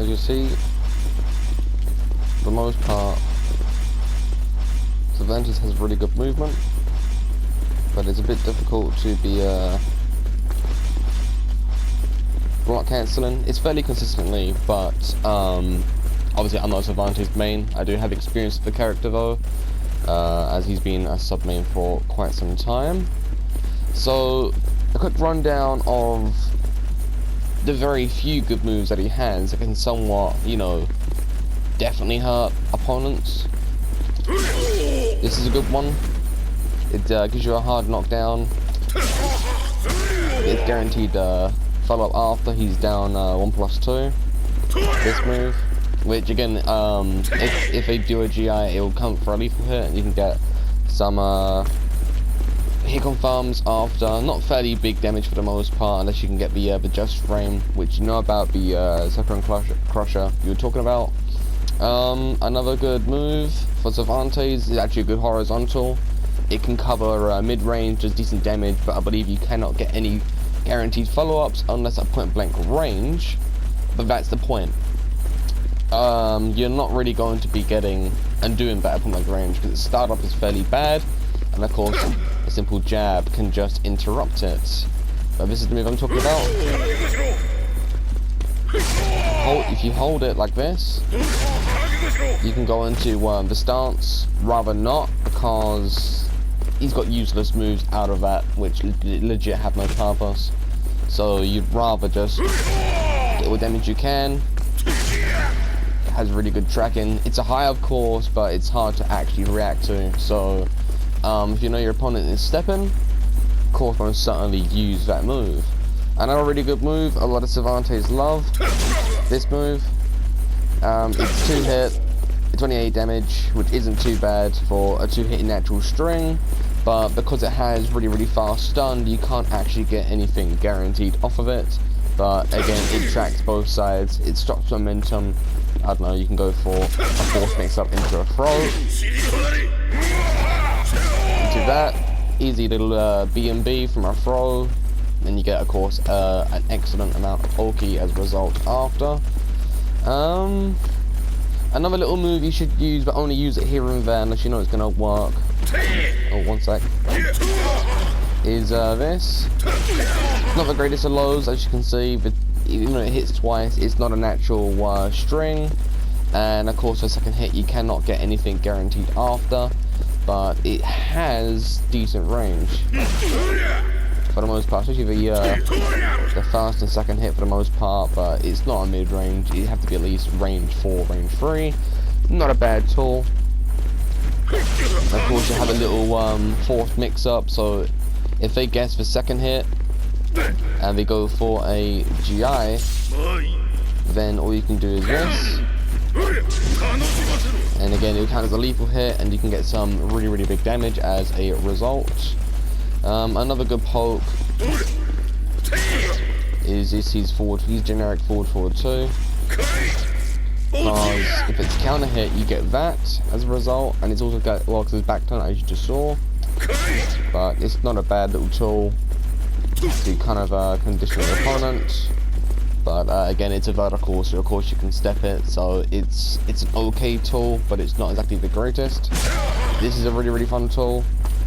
you see, for the most part, Cervantes has really good movement, but it's a bit difficult to be block cancelling. It's fairly consistently, but obviously I'm not a Cervantes main. I do have experience with the character though, as he's been a sub main for quite some time. So a quick rundown of the very few good moves that he has that can somewhat, you know, definitely hurt opponents. This is a good one. It gives you a hard knockdown. It's guaranteed follow up after he's down 1+2. This move, which again, if they do a GI, it will come for a lethal hit, and you can get some hit confirms after. Not fairly big damage for the most part, unless you can get the just frame, which you know about the Second Crusher you were talking about. Another good move for Cervantes is actually a good horizontal. It can cover mid-range, does decent damage, but I believe you cannot get any guaranteed follow-ups unless at point-blank range. But that's the point. You're not really going to be getting and doing that at point-blank range because its startup is fairly bad, and of course a simple jab can just interrupt it. But this is the move I'm talking about. If you hold it like this, you can go into the stance. Rather not, because he's got useless moves out of that which legit have no purpose. So you'd rather just get what damage you can. It has really good tracking. It's a high of course, but it's hard to actually react to. So if you know your opponent is stepping, of course most certainly use that move. Another really good move a lot of Cervantes love, this move. It's 2-hit, 28 damage, which isn't too bad for a 2-hit natural string, but because it has really fast stun, you can't actually get anything guaranteed off of it. But again, it tracks both sides, it stops momentum. I don't know, you can go for a force mix-up into a throw. Into that, easy little BNB from a throw, and you get, of course, an excellent amount of Oki as a result after. Another little move you should use, but only use it here and there unless you know it's gonna work. Oh, one sec. Is this. Not the greatest of lows, as you can see, but even though it hits twice, it's not a natural string. And of course, the second hit, you cannot get anything guaranteed after, but it has decent range. For the most part, especially the first and second hit for the most part, but it's not a mid-range. You have to be at least range 4, range 3. Not a bad tool. Of course, you have a little force mix-up, so if they guess the second hit and they go for a GI, then all you can do is this. And again, it will count as a lethal hit, and you can get some really big damage as a result. Another good poke is this. He's generic forward 2. Because if it's counter hit, you get that as a result, and it's also got because it's back turn, as you just saw. But it's not a bad little tool to kind of condition the opponent. But again, it's a vertical, so of course you can step it. So it's an okay tool, but it's not exactly the greatest. This is a really fun tool.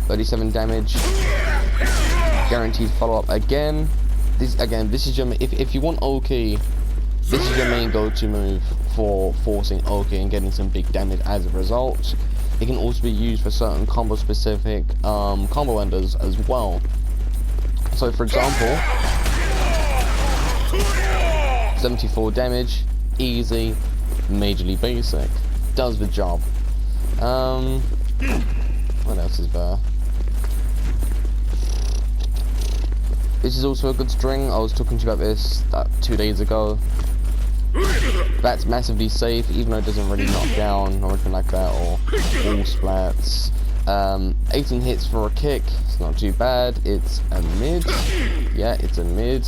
37 damage, guaranteed follow-up again. This is your if you want Oki, this is your main go-to move for forcing Oki and getting some big damage as a result. It can also be used for certain combo-specific combo enders as well. So, for example, 74 damage, easy, majorly basic, does the job. What else is there? This is also a good string. I was talking to you about this 2 days ago. That's massively safe, even though it doesn't really knock down or anything like that, or all splats. 18 hits for a kick. It's not too bad. It's a mid. Yeah, it's a mid.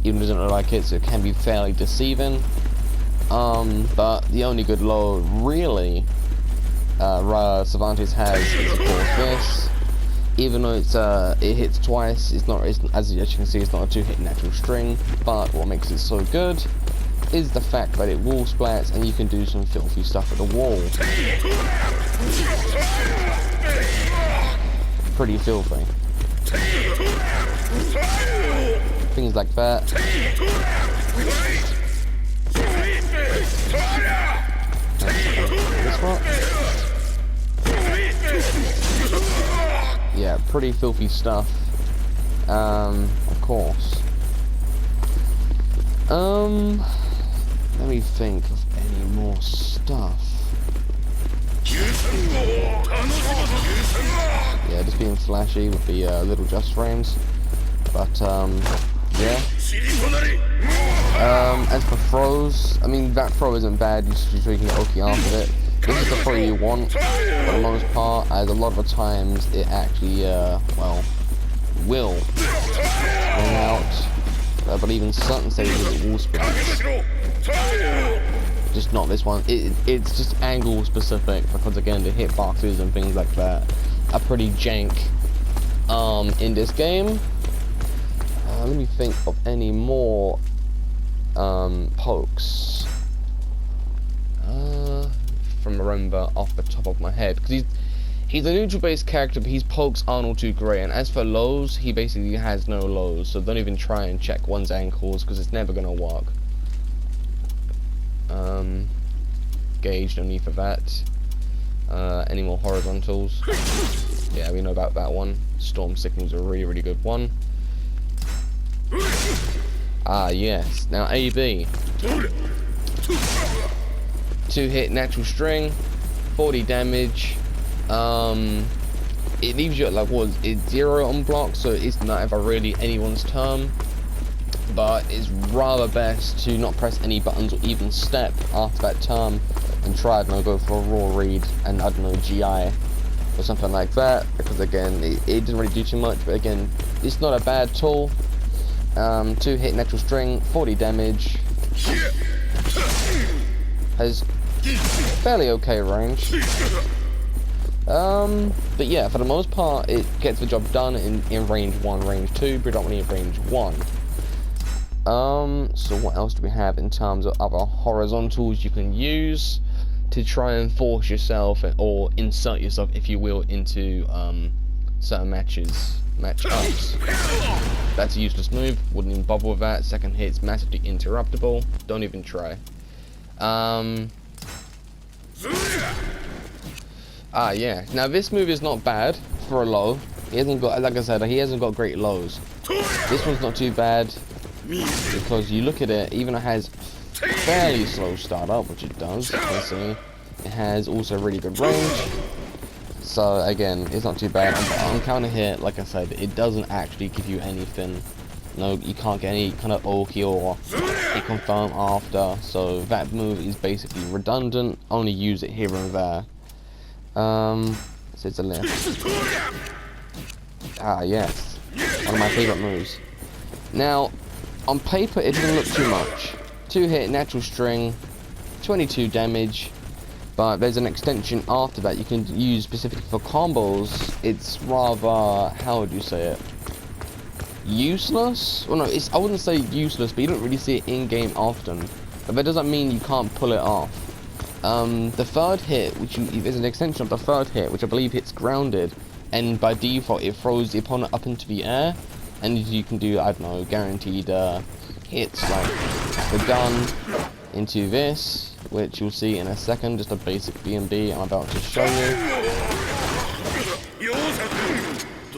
Even doesn't look like it, so it can be fairly deceiving. But the only good low, really, Cervantes has is of course this. Even though it hits twice, it's not as you can see, it's not a 2-hit natural string. But what makes it so good is the fact that it wall splats and you can do some filthy stuff at the wall. Pretty filthy. Things like that. This one? Yeah, pretty filthy stuff. Of course. Let me think of any more stuff. Yeah, just being flashy with the little just frames. But, yeah. As for throws, I mean, that throw isn't bad, you can get Oki after it. This is the throw you want, for the most part, as a lot of the times it actually, well, will swing out. I believe in certain stages it will splats. Just not this one. It's just angle specific, because again, the hitboxes and things like that are pretty jank in this game. Let me think of any more pokes. From remember off the top of my head, because he's a neutral based character, but his pokes aren't all too great. And as for lows, he basically has no lows, so don't even try and check one's ankles, because it's never gonna work. Gauge, no need for that. Any more horizontals? Yeah, we know about that one. Storm Signal's a really, really good one. Ah, yes. Now, AB. 2-hit natural string, 40 damage. It leaves you at like, what, it's 0 on block, so it's not ever really anyone's turn. But it's rather best to not press any buttons or even step after that turn and try, I don't know, go for a raw read and, I don't know, GI or something like that, because again, it didn't really do too much, but again, it's not a bad tool. 2-hit natural string, 40 damage, has fairly okay range. But yeah, for the most part, it gets the job done in range 1, range 2, predominantly in range 1. So what else do we have in terms of other horizontals you can use to try and force yourself or insert yourself, if you will, into certain matchups? That's a useless move, wouldn't even bother with that. Second hit's massively interruptible, don't even try. Yeah, now this move is not bad for a low. He hasn't got, like I said, he hasn't got great lows. This one's not too bad, because you look at it, even it has fairly slow startup, which it does, you can see. It has also really good range. So again, it's not too bad. On counter hit, like I said, it doesn't actually give you anything. No, you can't get any kind of Oki or a confirm after. So that move is basically redundant. Only use it here and there. So it's a lift. Ah, yes. One of my favorite moves. Now, on paper, it doesn't look too much. 2-hit natural string, 22 damage. But there's an extension after that you can use specifically for combos. It's rather, how would you say it? Useless? Well, no, I wouldn't say useless, but you don't really see it in-game often. But that doesn't mean you can't pull it off. The third hit, there's an extension of the third hit, which I believe hits grounded, and by default it throws the opponent up into the air, and you can do, I don't know, guaranteed hits like the gun into this, which you'll see in a second, just a basic BNB I'm about to show you.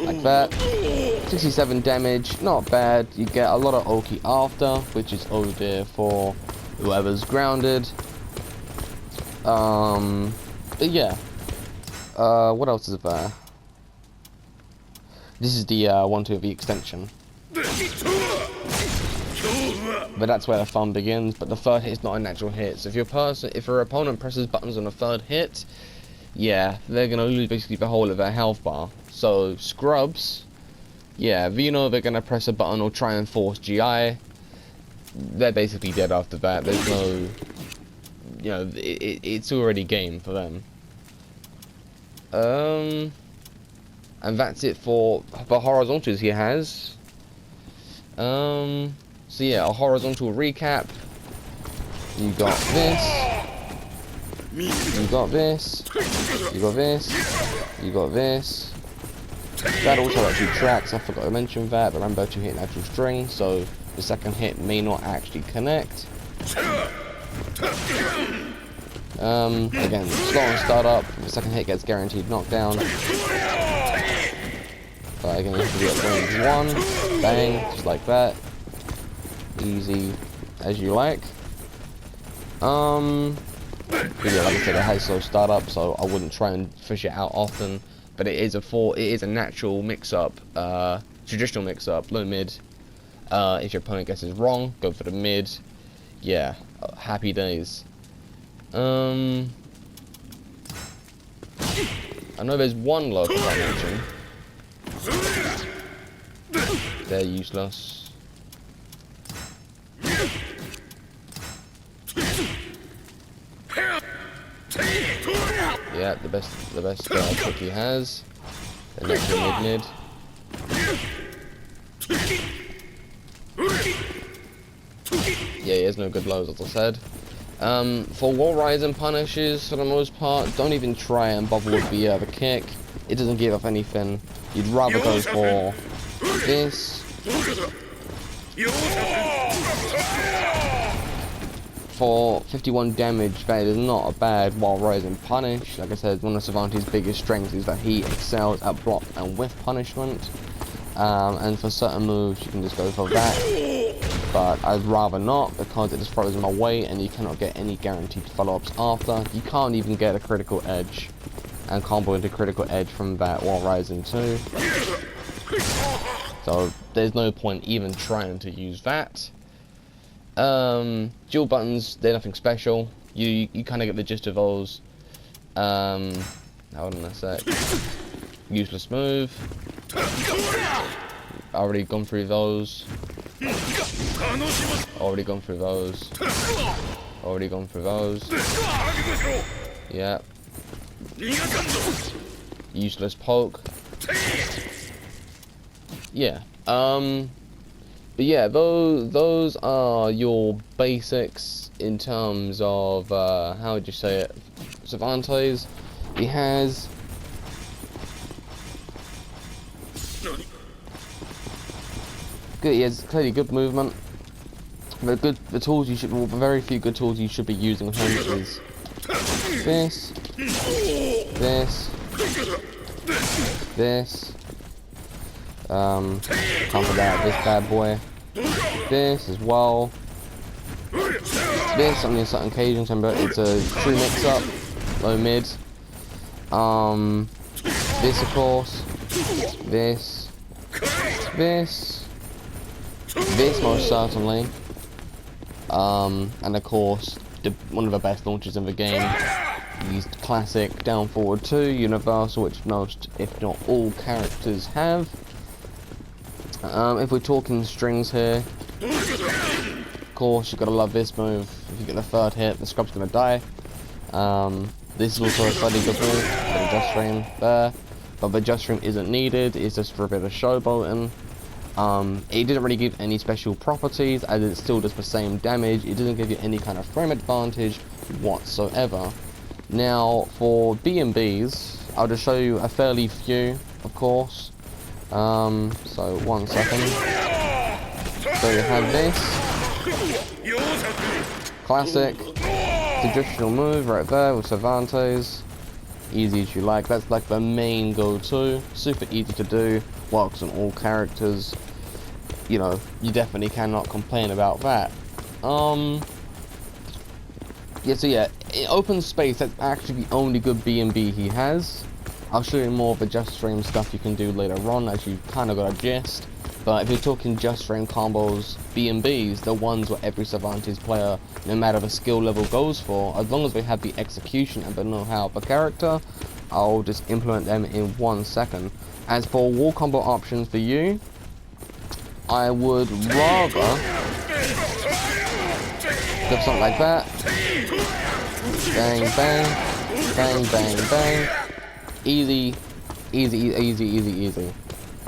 Like that. 67 damage, not bad. You get a lot of Oki after, which is over there for whoever's grounded. But yeah. What else is there? This is the 1-2 of the extension. But that's where the fun begins. But the third hit is not a natural hit. So if your opponent presses buttons on the third hit, yeah, they're gonna lose basically the whole of their health bar. So scrubs, yeah, if you know they're gonna press a button or try and force GI, they're basically dead after that. There's no, you know, it's already game for them. And that's it for the horizontals he has. So yeah, a horizontal recap. You got this. You got this. You got this. You got this. That also actually tracks. I forgot to mention that. But remember to hit an actual string, so the second hit may not actually connect. Again, slow on startup. The second hit gets guaranteed knockdown. But again, you have to do it range 1. Bang, just like that. Easy as you like. But yeah, like I said, it has slow startup, so I wouldn't try and fish it out often. But it is a natural mix-up, traditional mix-up, low mid. If your opponent guesses wrong, go for the mid. Yeah, happy days. I know there's one local I mentioned. They're useless. Yeah, the best trick he has. The next mid. Yeah, he has no good lows, as I said. For wall rise and punishes, for the most part, don't even try and bother with the kick. It doesn't give up anything. You'd rather go for this. For 51 damage, that is not a bad wall rise and punish. Like I said, one of Cervantes' biggest strengths is that he excels at block and with punishment. And for certain moves, you can just go for that. But I'd rather not, because it just throws him away and you cannot get any guaranteed follow-ups after. You can't even get a critical edge and combo into critical edge from that wall rising too. So there's no point even trying to use that. Dual buttons, they're nothing special. You kind of get the gist of those. Hold on a sec. Useless move. Already gone through those. Already gone through those. Already gone through those. Yeah. Useless poke. Yeah. But yeah, those are your basics in terms of how would you say it? Cervantes. He has good. He has clearly good movement. The tools you should. Well, very few good tools you should be using with him is this, this. Counter that, this bad boy. This as well. This on certain occasions, remember it's a true mix-up, low mid. This of course. This most certainly. And of course, one of the best launches in the game. These classic down forward 2 universal, which most, if not all, characters have. If we're talking strings here, of course you gotta love this move. If you get the third hit, the scrub's gonna die. This is also a fairly good move. The adjust stream there, but the adjust stream isn't needed. It's just for a bit of showboating. It didn't really give any special properties, as it still does the same damage. It doesn't give you any kind of frame advantage whatsoever. Now for BNBs, I'll just show you a fairly few, of course. So 1 second. So you have this classic traditional move right there with Cervantes. Easy as you like. That's like the main go-to. Super easy to do. Works on all characters. You know, you definitely cannot complain about that. Yeah, so yeah, in open space, that's actually the only good BNB he has. I'll show you more of the just frame stuff you can do later on, as you kind of got a gist. But if you're talking just frame combos, BNBs, the ones where every Cervantes player, no matter the skill level, goes for, as long as they have the execution and the know-how of the character, I'll just implement them in 1 second. As for wall combo options for you, I would rather do something like that. Bang, bang, bang, bang, bang. Easy, easy, easy, easy, easy.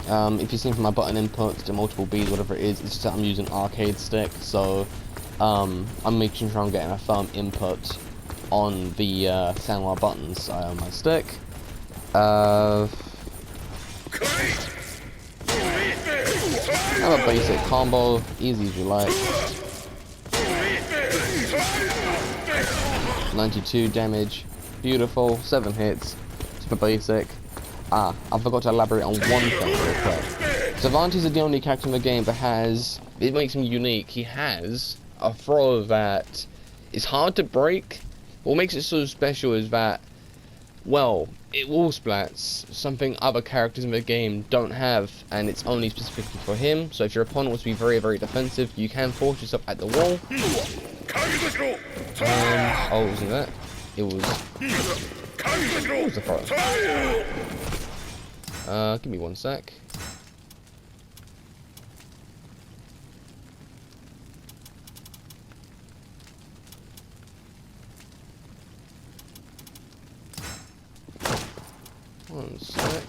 If you've seen from my button inputs to multiple Bs, whatever it is, it's just that I'm using arcade stick, so I'm making sure I'm getting a firm input on the soundbar buttons on my stick. Have a basic combo, easy as you like. 92 damage, beautiful, 7 hits, super basic. I forgot to elaborate on one thing real quick. Cervantes is the only character in the game that has, it makes him unique, he has a throw that is hard to break. What makes it so special is that, well, it wall splats, something other characters in the game don't have, and it's only specifically for him. So if your opponent wants to be very, very defensive, you can force yourself at the wall. Oh, wasn't that? It was... What was the throw? Give me one sec. One sec.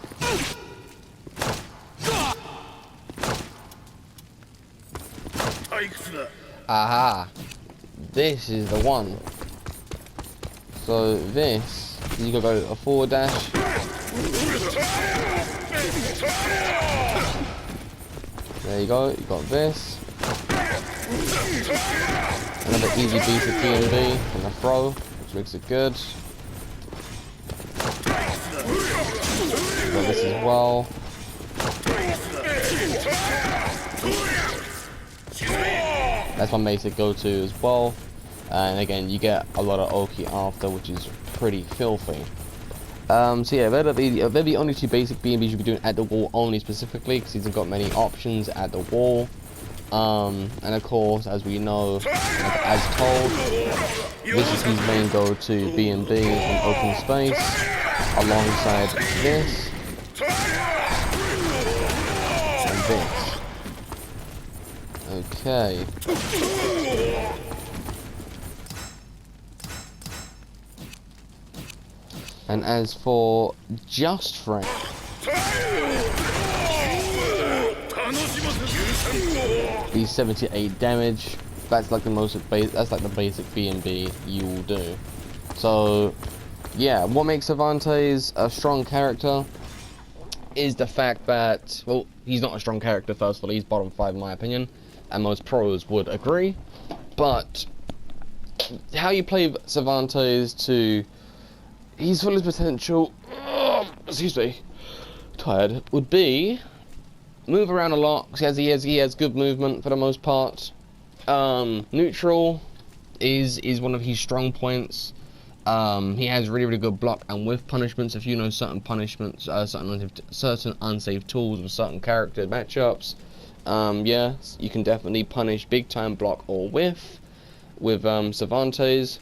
Aha! This is the one. So this, you can go a forward dash. There you go, you got this. Another easy beat of BNB from the throw, which makes it good. Got this as well. That's my basic go-to as well. And again, you get a lot of Oki after, which is pretty filthy. So yeah, they're the only two basic BNBs you'll be doing at the wall only specifically, because he's got many options at the wall. And of course, as we know, as told, this is his main go-to BNB in open space, alongside this and this. Okay. And as for just Frank, the 78 damage. That's like the most that's like the basic BNB you will do. So yeah, what makes Cervantes a strong character is the fact that, well, he's not a strong character first of all. He's bottom 5 in my opinion, and most pros would agree. But how you play Cervantes to his fullest potential, excuse me, tired, would be move around a lot, because he has good movement for the most part. Neutral is one of his strong points. He has really good block and whiff punishments. If you know certain punishments, certain unsafe tools with certain character matchups, yeah, you can definitely punish big time block or whiff with Cervantes.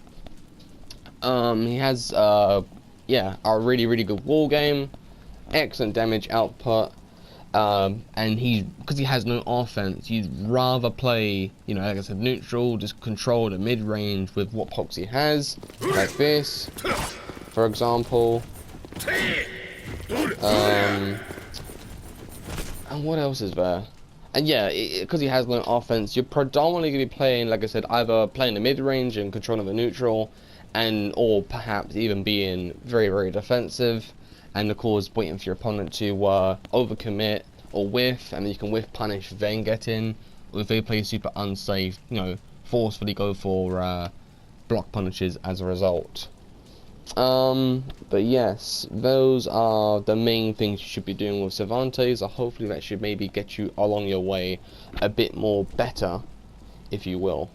He has yeah, a really good wall game, excellent damage output. And because he has no offense, you'd rather play, you know, like I said, neutral, just control the mid-range with what pops he has, like this, for example. And what else is there? And yeah, because he has no offense, you're predominantly going to be playing, like I said, either playing the mid-range and controlling the neutral, or perhaps even being very defensive. And of course, waiting for your opponent to overcommit or whiff, and then you can whiff punish, then get in. Or if they play super unsafe, you know, forcefully go for block punishes as a result. But yes, those are the main things you should be doing with Cervantes. Hopefully that should maybe get you along your way a bit more better, if you will.